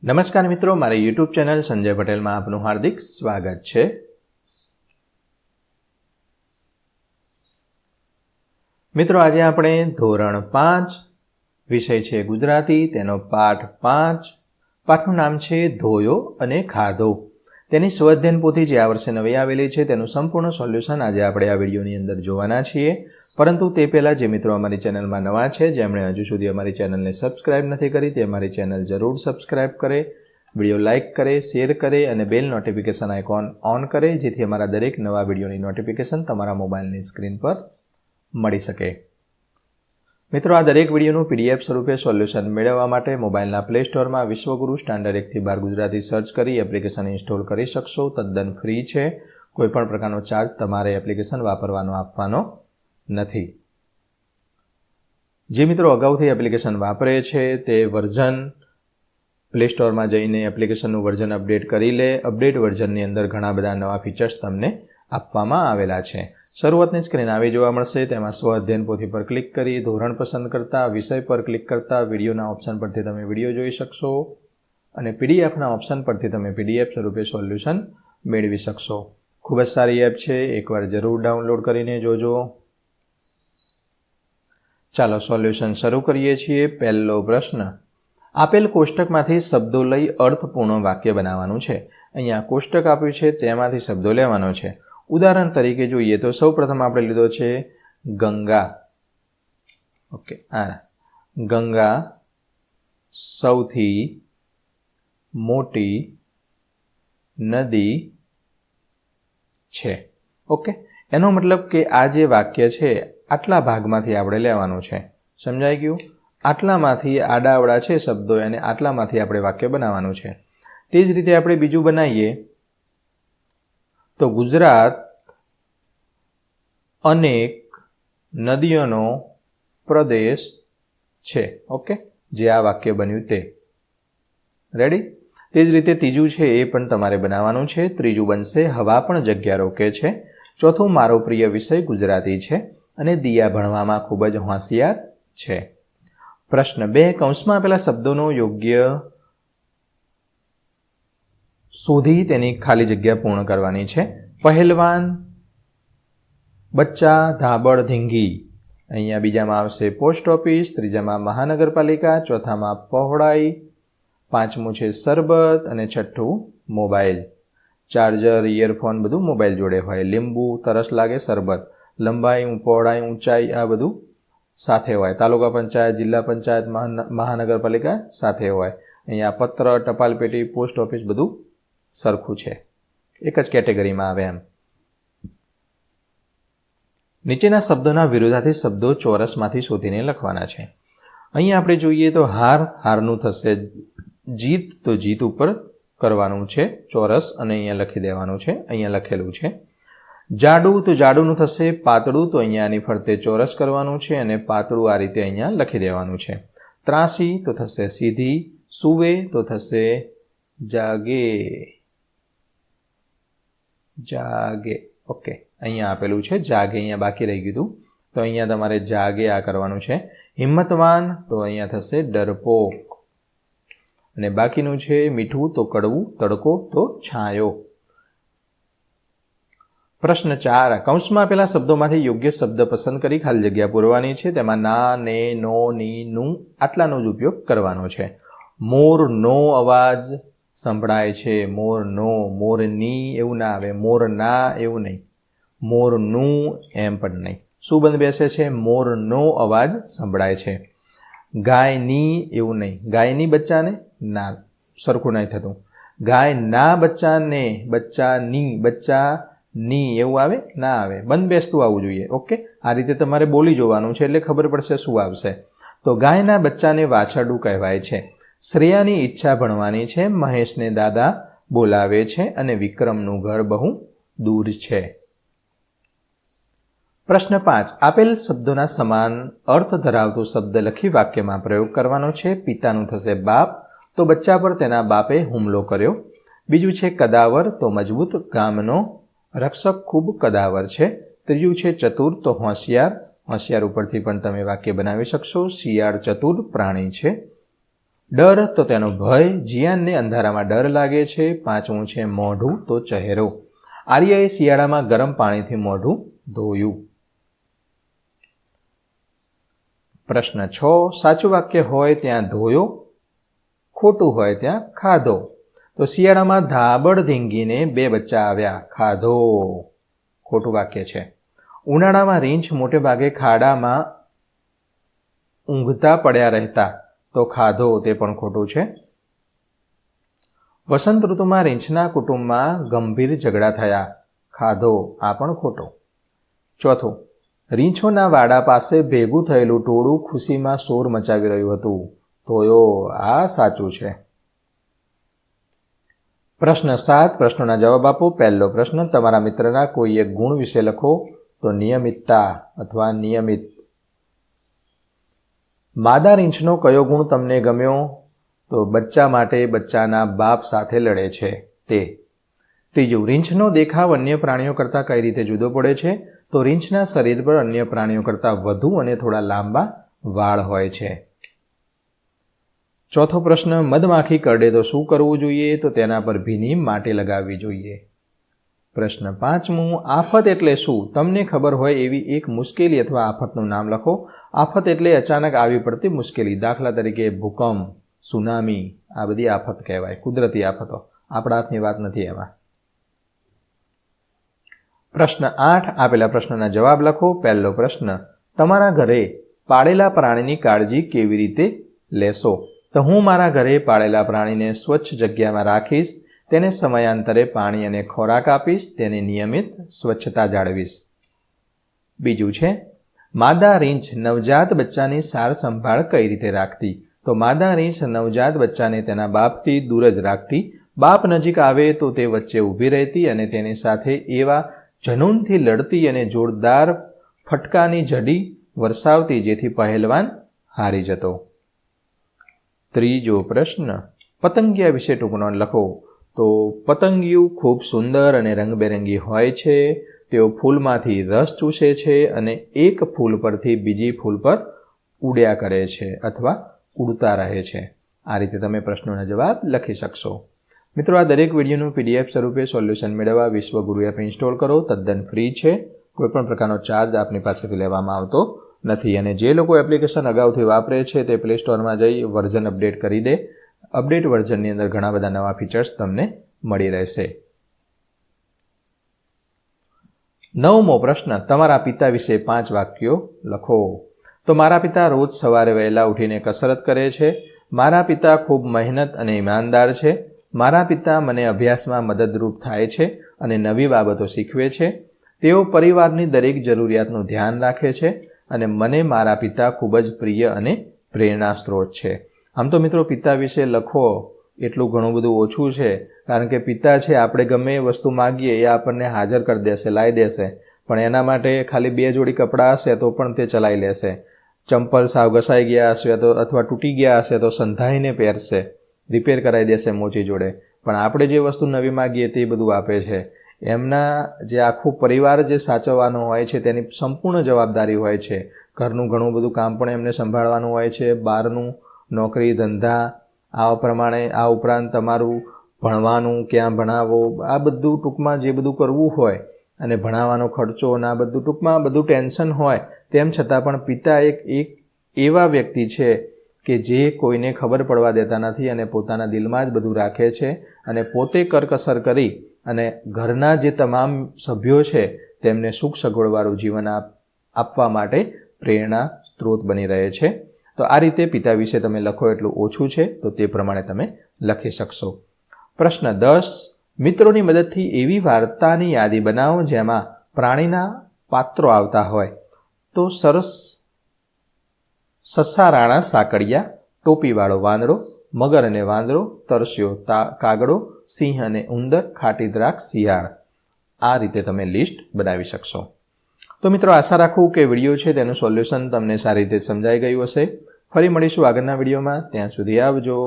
નમસ્કાર મિત્રો, મારી યુટ્યુબ ચેનલ સંજય પટેલમાં આપનું હાર્દિક સ્વાગત છે. મિત્રો, આજે આપણે ધોરણ 5 વિષય છે ગુજરાતી, તેનો પાઠ 5. પાઠનું નામ છે ધોયો અને ખાધો. તેની સ્વઅધ્યયન પોથી જે આ વર્ષે નવી આવેલી છે તેનું સંપૂર્ણ સોલ્યુશન આજે આપણે આ વિડીયોની અંદર જોવાના છીએ. પરંતુ તે પહેલાં જે મિત્રો અમારી ચેનલમાં નવા છે, જેમણે હજુ સુધી અમારી ચેનલને સબસ્ક્રાઇબ નથી કરી, તે અમારી ચેનલ જરૂર સબસ્ક્રાઇબ કરે, વિડીયો લાઇક કરે, શેર કરે અને બેલ નોટિફિકેશન આઇકોન ઓન કરે, જેથી અમારા દરેક નવા વિડીયોની નોટિફિકેશન તમારા મોબાઈલની સ્ક્રીન પર મળી શકે. મિત્રો, આ દરેક વિડીયોનું PDF સ્વરૂપે સોલ્યુશન મેળવવા માટે મોબાઈલના પ્લે સ્ટોરમાં વિશ્વગુરુ સ્ટાન્ડર્ડ 1 થી 12 ગુજરાતી સર્ચ કરી એપ્લિકેશન ઇન્સ્ટોલ કરી શકશો. તદ્દન ફ્રી છે. કોઈપણ પ્રકારનો ચાર્જ તમારે એપ્લિકેશન વાપરવાનો આપવાનો નથી. જે મિત્રો અગાઉથી એપ્લિકેશન વાપરે છે તે વર્ઝન પ્લે સ્ટોરમાં જઈને એપ્લિકેશનનું વર્ઝન અપડેટ કરી લે. અપડેટ વર્ઝનની અંદર ઘણા બધા નવા ફીચર્સ તમને આપવામાં આવેલા છે. શરૂઆતની સ્ક્રીન આવી જોવા મળશે. તેમાં સ્વ અધ્યયન પોથી પર ક્લિક કરી ધોરણ પસંદ કરતા, વિષય પર ક્લિક કરતા વિડીયોના ઓપ્શન પરથી તમે વિડીયો જોઈ શકશો અને PDFના ઓપ્શન પરથી તમે PDF સ્વરૂપે સોલ્યુશન મેળવી શકશો. ખૂબ જ સારી એપ છે, એકવાર જરૂર ડાઉનલોડ કરીને જોજો. ચાલો સોલ્યુશન શરૂ કરીએ છીએ. પહેલો પ્રશ્ન, આપેલ કોષ્ટકમાંથી શબ્દો લઈ અર્થપૂર્ણ વાક્ય બનાવવાનું છે. અહીંયા કોષ્ટક આપ્યું છે, તેમાંથી શબ્દો લેવાનો છે. ઉદાહરણ તરીકે જોઈએ તો સૌ પ્રથમ આપણે લીધો છે ગંગા. ઓકે, ગંગા સૌથી મોટી નદી છે. ઓકે, એનો મતલબ કે આ જે વાક્ય છે આટલા ભાગમાંથી આપણે લેવાનું છે. સમજાઈ ગયું? આટલામાંથી આડાવડા છે શબ્દો, અને આટલામાંથી આપણે વાક્ય બનાવવાનું છે. તે જ રીતે આપણે બીજું બનાવીએ તો ગુજરાત અનેક નદીઓનો પ્રદેશ છે. ઓકે, જે આ વાક્ય બન્યું તે. રેડી? તે જ રીતે ત્રીજું છે એ પણ તમારે બનાવવાનું છે. ત્રીજું બનશે હવા પણ જગ્યા રોકે છે. ચોથું, મારો પ્રિય વિષય ગુજરાતી છે અને દિયા ભણવામાં ખૂબ જ હોશિયાર છે. પ્રશ્ન 2, કૌંસમાં આપેલા શબ્દોનો યોગ્ય શોધી તેની ખાલી જગ્યા પૂર્ણ કરવાની છે. પહેલવાન, બચ્ચા, ધાબળ, ધીંગી. અહીંયા બીજામાં આવશે પોસ્ટ ઓફિસ, ત્રીજામાં મહાનગરપાલિકા, ચોથામાં પહોળાઈ, પાંચમું છે શરબત અને છઠ્ઠું મોબાઈલ. ચાર્જર, ઇયરફોન બધું મોબાઈલ જોડે હોય. લીંબુ, તરસ લાગે, શરબત. લંબાઈ, પહોળાઈ, ઊંચાઈ આ બધું સાથે હોય. તાલુકા પંચાયત, જિલ્લા પંચાયત, મહાનગરપાલિકા સાથે હોય. અહીંયા પત્ર, ટપાલ પેટી, પોસ્ટ ઓફિસ બધું સરખું છે, એક જ કેટેગરીમાં આવે એમ. નીચેના શબ્દોના વિરોધાર્થી શબ્દો ચોરસમાંથી શોધીને લખવાના છે. અહીંયા આપણે જોઈએ તો હાર, હારનું થશે જીત, તો જીત ઉપર કરવાનું છે ચોરસ અને અહીંયા લખી દેવાનું છે. અહીંયા લખેલું છે. જાડું, તો જાડુનું થશે પાતળું, તો અહીંયાની ફરતે ચોરસ કરવાનું છે અને પાતળું આ રીતે અહીંયા લખી દેવાનું છે. ત્રાસી તો થશે સીધી. સૂવે તો થશે જાગે, જાગે. ઓકે, અહીંયા આપેલું છે જાગે, અહીંયા બાકી રહી ગયું, તો અહીંયા તમારે જાગે આ કરવાનું છે. હિંમતવાન તો અહીંયા થશે ડરપોક અને બાકીનું છે મીઠું તો કડવું, તડકો તો છાંયો. પ્રશ્ન 4, કૌંસમાં આપેલા શબ્દોમાંથી યોગ્ય શબ્દ પસંદ કરી ખાલી જગ્યા પૂરવાની છે. તેમાં ના, ને, નો, ની, નું આટલાનો જ ઉપયોગ કરવાનો છે. મોરનો અવાજ સંભળાય છે. મોરનો, મોરની એવું ના આવે. મોરના એવું નહીં. મોરનું એમ પણ નહીં. શું બંધ બેસે છે? મોરનો અવાજ સંભળાય છે. ગાયની એવું નહીં. ગાયની બચ્ચાને ના, સરખું નહીં થતું. ગાયના બચ્ચાને, બચ્ચાની, બચ્ચાની એવું આવે ના આવે. બંધ બેસતું આવવું જોઈએ. ઓકે, આ રીતે તમારે બોલી જોવાનું છે એટલે ખબર પડશે શું આવશે. તો ગાયના બચ્ચાને વાછરડું કહેવાય છે. શ્રેયાની ઈચ્છા ભણવાની છે. મહેશને દાદા બોલાવે છે અને વિક્રમનું ઘર બહુ દૂર છે. પ્રશ્ન 5, આપેલ શબ્દોના સમાન અર્થ ધરાવતો શબ્દ લખી વાક્યમાં પ્રયોગ કરવાનો છે. પિતાનું થશે બાપ, તો બચ્ચા પર તેના બાપે હુમલો કર્યો. બીજું છે કદાવર, તો મજબૂત, ગામનો રક્ષક ખૂબ કદાવર છે. ત્રીજું છે ચતુર, તો હોશિયાર. હોશિયાર ઉપરથી પણ તમે વાક્ય બનાવી શકશો. શિયાળ ચતુર પ્રાણી છે. ડર તો તેનો ભય, જિયાનને અંધારામાં ડર લાગે છે. 5મું છે મોઢું તો ચહેરો. આર્યએ શિયાળામાં ગરમ પાણીથી મોઢું ધોયું. પ્રશ્ન 6. સાચું વાક્ય હોય ત્યાં ધોયો, ખોટું હોય ત્યાં ખાધો. તો શિયાળામાં ધાબળ ધીંગીને 2 બચ્ચા આવ્યા, ખાધો. ખોટું વાક્ય છે. ઉનાળામાં રીંછ મોટે ભાગે ખાડામાં ઊંઘતા પડ્યા રહેતા, તો ખાધો તે પણ ખોટું છે. વસંત ઋતુમાં રીંછના કુટુંબમાં ગંભીર ઝઘડા થયા, ખાધો આ પણ ખોટો. 4. રીંછોના વાડા પાસે ભેગું થયેલું ટોળું ખુશીમાં શોર મચાવી રહ્યું હતું, તોયો આ સાચું છે. પ્રશ્ન 7. પ્રશ્નોના જવાબ આપો. પહેલો પ્રશ્ન, તમારા મિત્રના કોઈ એક ગુણ વિશે લખો. તો નિયમિતતા અથવા નિયમિત. માદા રીંછનો કયો ગુણ તમને ગમ્યો? તો બચ્ચા માટે બચ્ચાના બાપ સાથે લડે છે તે. 3. રીંછનો દેખાવ અન્ય પ્રાણીઓ કરતાં કઈ રીતે જુદો પડે છે? તો રીંછના શરીર પર અન્ય પ્રાણીઓ કરતાં વધુ અને થોડા લાંબા વાળ હોય છે. 4થો પ્રશ્ન, મધમાખી કરડે તો શું કરવું જોઈએ? તો તેના પર ભીની માટી લગાવવી જોઈએ. પ્રશ્ન 5મું, આફત એટલે શું? તમને ખબર હોય એવી એક મુશ્કેલી અથવા આફતનું નામ લખો. આફત એટલે અચાનક આવી પડતી મુશ્કેલી, દાખલા તરીકે ભૂકંપ, સુનામી, આ બધી આફત કહેવાય, કુદરતી આફતો. આપણા હાથની વાત નથી એમાં. પ્રશ્ન 8. આપેલા પ્રશ્નના જવાબ લખો. પહેલો પ્રશ્ન, તમારા ઘરે પાળેલા પ્રાણીની કાળજી કેવી રીતે લેશો? તો હું મારા ઘરે પાળેલા પ્રાણીને સ્વચ્છ જગ્યામાં રાખીશ, તેને સમયાંતરે પાણી અને ખોરાક આપીશ, તેની નિયમિત સ્વચ્છતા જાળવીશ. બીજું છે, માદા રીંછ નવજાત બચ્ચાની સાર સંભાળ કઈ રીતે રાખતી? તો માદા રીંછ નવજાત બચ્ચાને તેના બાપથી દૂર જ રાખતી. બાપ નજીક આવે તો તે વચ્ચે ઊભી રહેતી અને તેની સાથે એવા જનૂનથી લડતી અને જોરદાર ફટકાની ઝડી વરસાવતી જેથી પહેલવાન હારી જતો. ત્રીજો પ્રશ્ન, પતંગિયા વિશે ટૂંકું નોંધ લખો. તો પતંગિયું ખૂબ સુંદર અને રંગબેરંગી હોય છે. તેઓ ફૂલમાંથી રસ ચૂસે છે અને એક ફૂલ પરથી બીજી ફૂલ પર ઉડ્યા કરે છે અથવા ઉડતા રહે છે. આ રીતે તમે પ્રશ્નોના જવાબ લખી શકશો. મિત્રો, આ દરેક વિડીયોનું PDF સ્વરૂપે સોલ્યુશન મેળવવા વિશ્વગુરુ એપ ઇન્સ્ટોલ કરો. તદ્દન ફ્રી છે. કોઈપણ પ્રકારનો ચાર્જ આપની પાસેથી લેવામાં આવતો નથી. અને જે લોકો એપ્લિકેશન અગાઉથી વાપરે છે તે પ્લે સ્ટોરમાં જઈ વર્ઝન અપડેટ કરી દે. અપડેટ વર્ઝનની અંદર ઘણા બધા નવા ફીચર્સ તમને મળી રહેશે. 9મો પ્રશ્ન, તમારા પિતા વિશે 5 વાક્યો લખો. તો મારા પિતા રોજ સવારે વહેલા ઉઠીને કસરત કરે છે. મારા પિતા ખૂબ મહેનત અને ઈમાનદાર છે. મારા પિતા મને અભ્યાસમાં મદદરૂપ થાય છે અને નવી બાબતો શીખવે છે. તેઓ પરિવારની દરેક જરૂરિયાતનું ધ્યાન રાખે છે અને મને મારા પિતા ખૂબ જ પ્રિય અને પ્રેરણા સ્ત્રોત છે. આમ તો મિત્રો, પિતા વિશે લખો એટલું ઘણું બધું ઓછું છે, કારણ કે પિતા છે આપણે ગમે એ વસ્તુ માગીએ એ આપણને હાજર કરી દેશે, લાવી દેશે. પણ એના માટે ખાલી 2 જોડી કપડાં હશે તો પણ તે ચલાવી લેશે. ચંપલ સાવ ઘસાઈ ગયા હશે તો અથવા તૂટી ગયા હશે તો સંધાઈને પહેરશે, રિપેર કરાવી દેશે મોચી જોડે. પણ આપણે જે વસ્તુ નવી માગીએ તે બધું આપે છે. એમના જે આખું પરિવાર જે સાચવવાનો હોય છે તેની સંપૂર્ણ જવાબદારી હોય છે. ઘરનું ઘણું બધું કામ પણ એમને સંભાળવાનું હોય છે, બહારનું નોકરી ધંધા, આ પ્રમાણે આ ઉપરાંત તમારું ભણવાનું, ક્યાં ભણાવો, આ બધું ટૂંકમાં જે બધું કરવું હોય અને ભણાવવાનો ખર્ચો અને આ બધું ટૂંકમાં બધું ટેન્શન હોય. તેમ છતાં પણ પિતા એક એવા વ્યક્તિ છે કે જે કોઈને ખબર પડવા દેતા નથી અને પોતાના દિલમાં જ બધું રાખે છે અને પોતે કરકસર કરી અને ઘરના જે તમામ સભ્યો છે તેમને સુખ સગવડવાળું જીવન આપવા માટે પ્રેરણા સ્ત્રોત બની રહે છે. તો આ રીતે પિતા વિશે તમે લખો એટલું ઓછું છે, તો તે પ્રમાણે તમે લખી શકશો. પ્રશ્ન 10, મિત્રોની મદદથી એવી વાર્તાની યાદી બનાવો જેમાં પ્રાણીના પાત્રો આવતા હોય. તો સરસ સસા રાણા સાકડિયા, ટોપીવાળો વાંદરો, મગર અને વાંદરો, તરસ્યો કાગડો, સિંહ અને ઉંદર, ખાટી દ્રાક્ષ શિયાળ. આ રીતે તમે લિસ્ટ બનાવી શકશો. તો મિત્રો, આશા રાખું કે વિડીયો છે તેનું સોલ્યુશન તમને સારી રીતે સમજાઈ ગયું હશે. ફરી મળીશું આગળના વિડીયોમાં. ત્યાં સુધી આવજો.